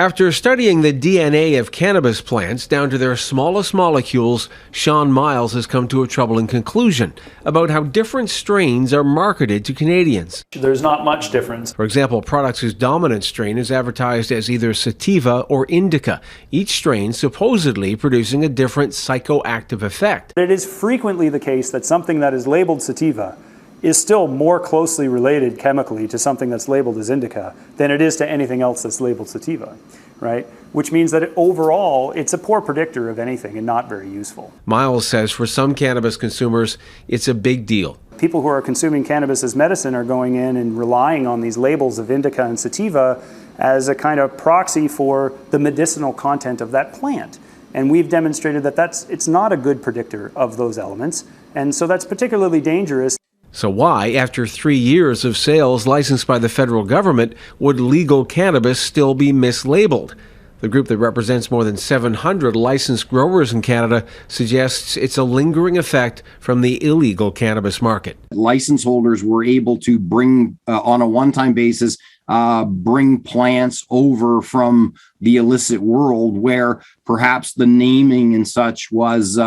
After studying the DNA of cannabis plants down to their smallest molecules, Sean Miles has come to a troubling conclusion about how different strains are marketed to Canadians. There's not much difference. For example, products whose dominant strain is advertised as either sativa or indica, each strain supposedly producing a different psychoactive effect. It is frequently the case that something that is labeled sativa is still more closely related chemically to something that's labeled as indica than it is to anything else that's labeled sativa, right? Which means that overall, it's a poor predictor of anything and not very useful. Miles says for some cannabis consumers, it's a big deal. People who are consuming cannabis as medicine are going in and relying on these labels of indica and sativa as a kind of proxy for the medicinal content of that plant. And we've demonstrated that it's not a good predictor of those elements, and so that's particularly dangerous. So why, after 3 years of sales licensed by the federal government, would legal cannabis still be mislabeled? The group that represents more than 700 licensed growers in Canada suggests it's a lingering effect from the illegal cannabis market. License holders were able to bring, on a one-time basis, bring plants over from the illicit world where perhaps the naming and such was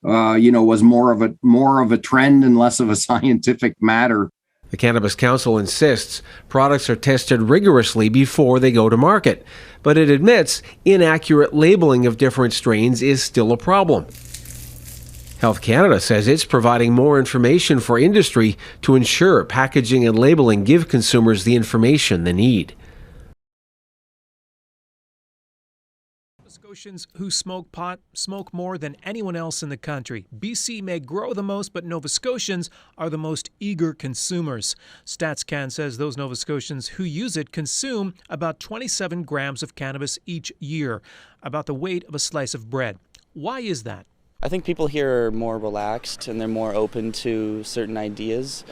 was more of a trend and less of a scientific matter. The Cannabis Council insists products are tested rigorously before they go to market, but it admits inaccurate labeling of different strains is still a problem. Health Canada says it's providing more information for industry to ensure packaging and labeling give consumers the information they need. Nova Scotians who smoke pot smoke more than anyone else in the country. BC may grow the most, but Nova Scotians are the most eager consumers. StatsCan says those Nova Scotians who use it consume about 27 grams of cannabis each year, about the weight of a slice of bread. Why is that? I think people here are more relaxed and they're more open to certain ideas.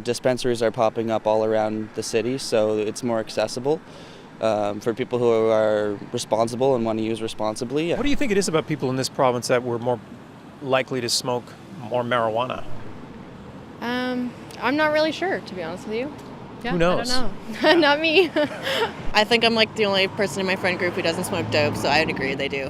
Dispensaries are popping up all around the city, so it's more accessible. For people who are responsible and want to use responsibly. What do you think it is about people in this province that we're more likely to smoke more marijuana? I'm not really sure, to be honest with you. Yeah, who knows? I don't know. Not me. I think I'm like the only person in my friend group who doesn't smoke dope, so I would agree they do.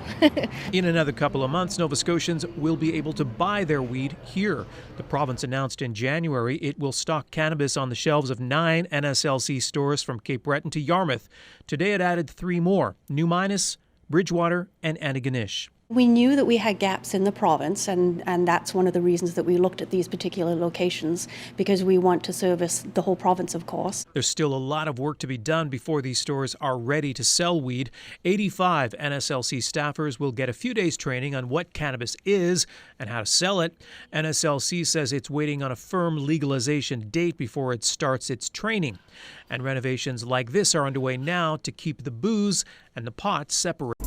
In another couple of months, Nova Scotians will be able to buy their weed here. The province announced in January it will stock cannabis on the shelves of 9 NSLC stores from Cape Breton to Yarmouth. Today it added 3 more, New Minas, Bridgewater, and Antigonish. We knew that we had gaps in the province, and that's one of the reasons that we looked at these particular locations, because we want to service the whole province, of course. There's still a lot of work to be done before these stores are ready to sell weed. 85 NSLC staffers will get a few days training on what cannabis is and how to sell it. NSLC says it's waiting on a firm legalization date before it starts its training. And renovations like this are underway now to keep the booze and the pot separate.